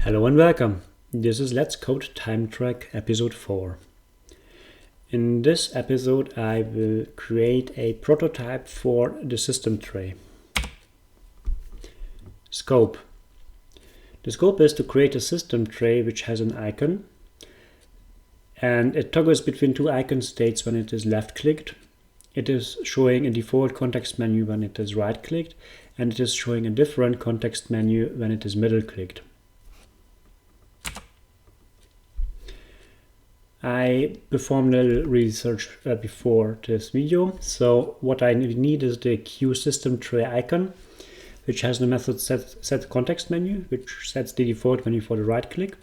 Hello and welcome. This is Let's Code TimeTrack episode 4. In this episode I will create a prototype for the system tray. Scope. The scope is to create a system tray which has an icon, and it toggles between two icon states when it is left-clicked. It is showing a default context menu when it is right-clicked, and it is showing a different context menu when it is middle-clicked. I performed a little research before this video, so what I need is the QSystemTray icon, which has the method set context menu, which sets the default menu for the right click,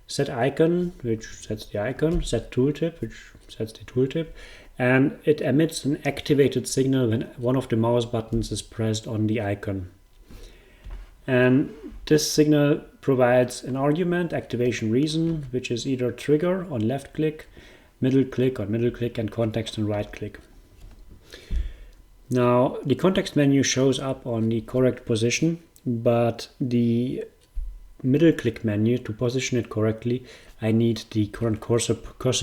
set icon, which sets the icon, set tooltip, which sets the tooltip, and it emits an activated signal when one of the mouse buttons is pressed on the icon. And this signal provides an argument, activation reason, which is either trigger on left click, middle click on middle click, and context on right click. Now, the context menu shows up on the correct position, but the middle click menu, to position it correctly, I need the current cursor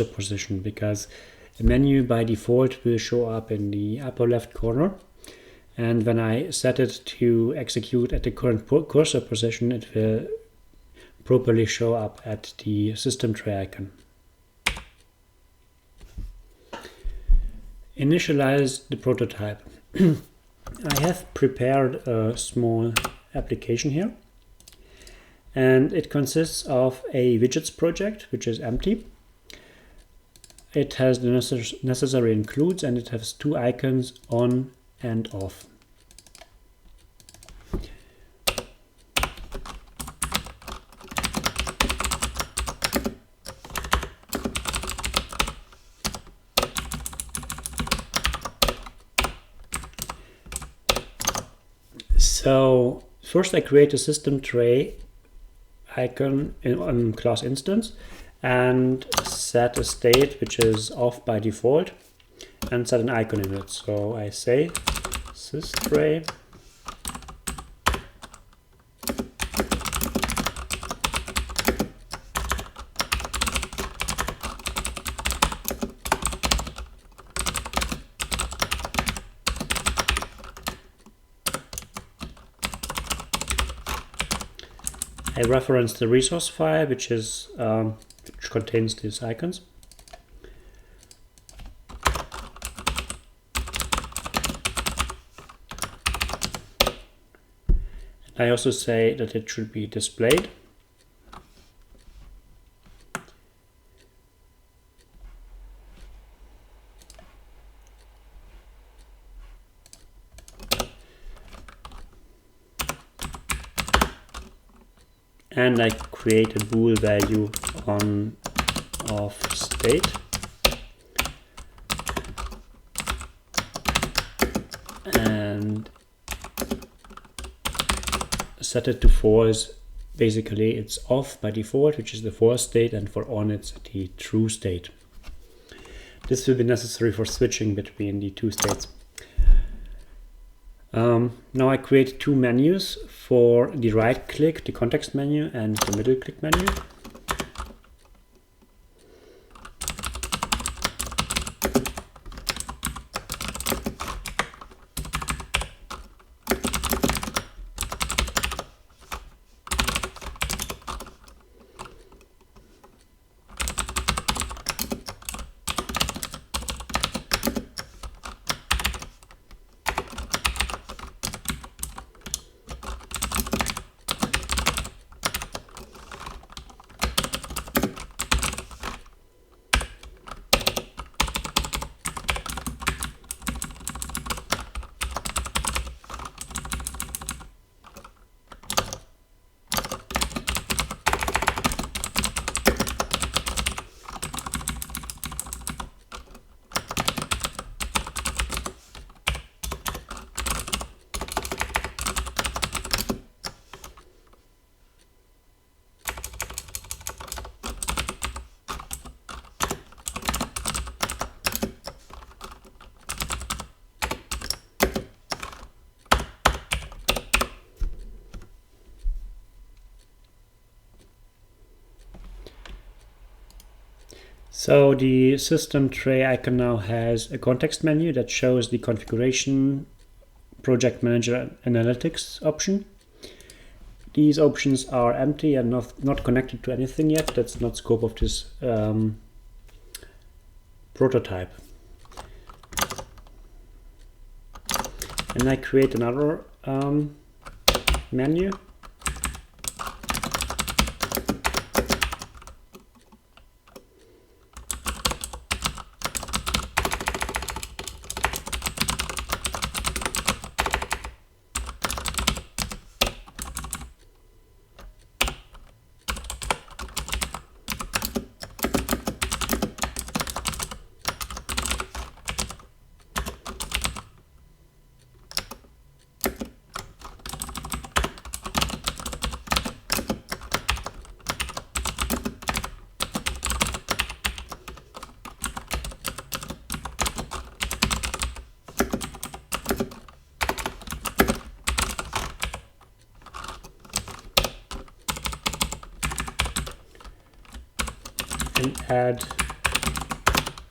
position, because the menu by default will show up in the upper left corner. And when I set it to execute at the current cursor position, it will properly show up at the system tray icon. Initialize the prototype. I have prepared a small application here, and it consists of a widgets project, which is empty. It has the necessary includes, and it has two icons, on and off. So first I create a system tray icon on class instance and set a state which is off by default and set an icon in it. So I say systray I reference the resource file, which contains these icons. I also say that it should be displayed. And I create a bool value on of state. And set it to false. Basically, it's off by default, which is the false state, and for on, it's the true state. This will be necessary for switching between the two states. Now I create two menus for the right click, the context menu, and the middle click menu. So the system tray icon now has a context menu that shows the configuration, project manager, and analytics option. These options are empty and not connected to anything yet. That's not scope of this prototype. And I create another menu. And add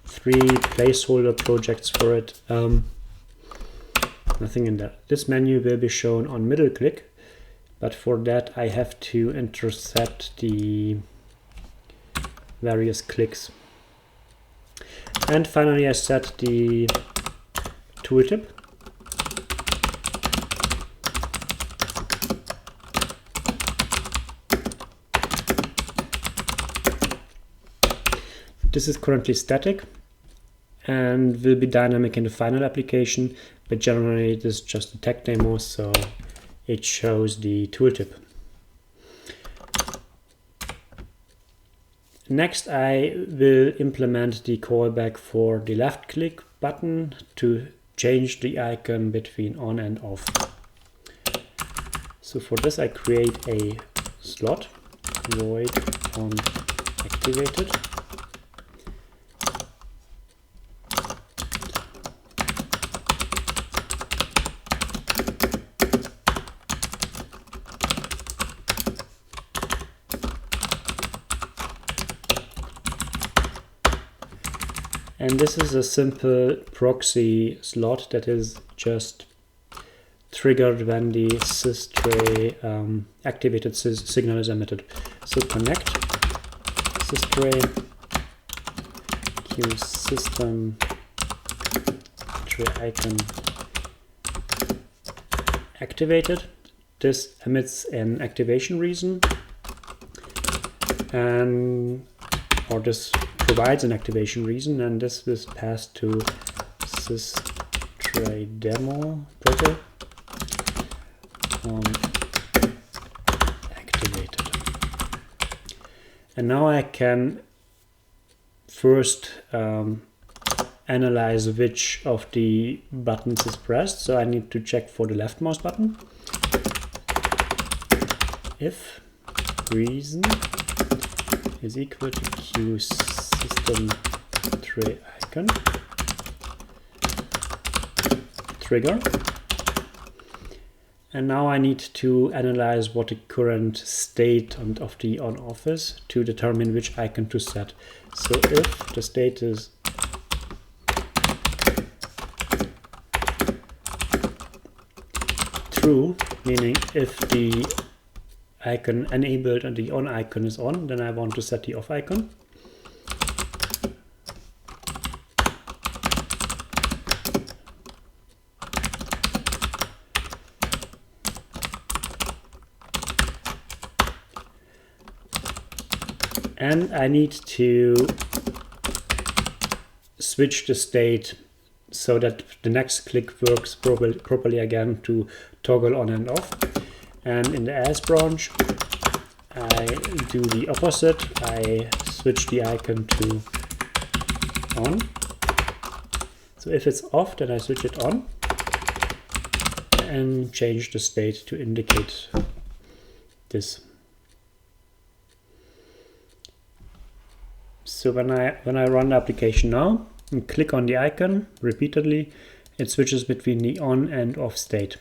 3 placeholder projects for it. Nothing in there. This menu will be shown on middle click, but for that I have to intercept the various clicks. And finally I set the tooltip. This is currently static and will be dynamic in the final application, but generally this is just a tech demo, so it shows the tooltip. Next I will implement the callback for the left click button to change the icon between on and off. So for this I create a slot, void on activated. And this is a simple proxy slot that is just triggered when the systray activated signal is emitted. So connect systray queue system tray icon activated. This emits an activation reason, or this provides an activation reason, and this is passed to systray demo proto activated. And now I can first analyze which of the buttons is pressed. So I need to check for the left mouse button. If reason is equal to queue system tray icon trigger. And now I need to analyze what the current state of the on-off is to determine which icon to set. So if the state is true, meaning if the icon enabled and the on icon is on, then I want to set the off icon. And I need to switch the state so that the next click works properly again to toggle on and off. And in the as branch, I do the opposite. I switch the icon to on. So if it's off, then I switch it on and change the state to indicate this. So when I run the application now and click on the icon repeatedly, it switches between the on and off state.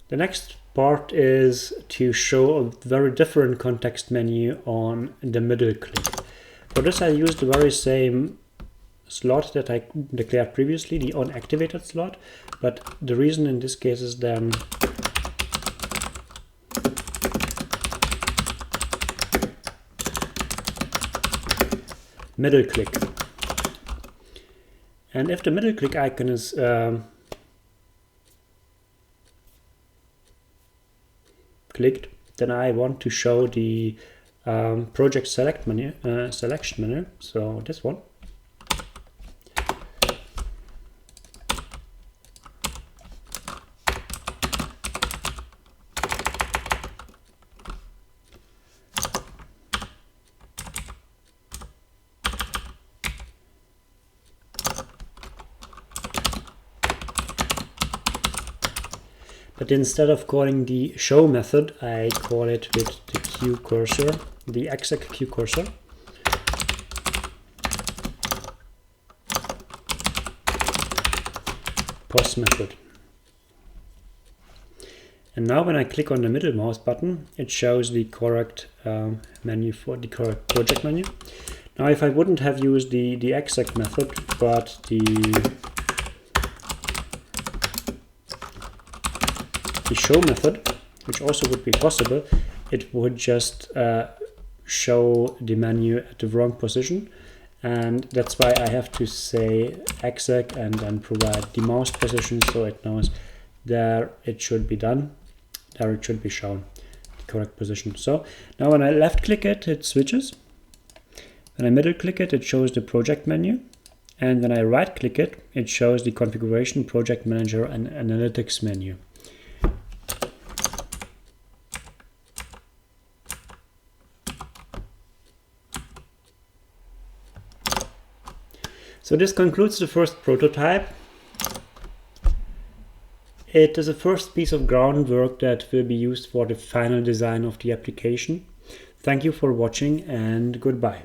The next part is to show a very different context menu on the middle click. For this I used the very same slot that I declared previously, the onActivated slot, but the reason in this case is then middle click. And if the middle click icon is clicked, then I want to show the project select menu, selection menu, so this one. But instead of calling the show method, I call it with the Q cursor, the exec Q cursor. Pos method. And now when I click on the middle mouse button, it shows the correct menu for the correct project menu. Now if I wouldn't have used the exec method, but the show method, which also would be possible, it would just show the menu at the wrong position, and that's why I have to say exec and then provide the mouse position so it knows there it should be done, there it should be shown the correct position. So now when I left click it, it switches. When I middle click it, it shows the project menu, and when I right click it, it shows the configuration, project manager and analytics menu. So this concludes the first prototype. It is a first piece of groundwork that will be used for the final design of the application. Thank you for watching and goodbye.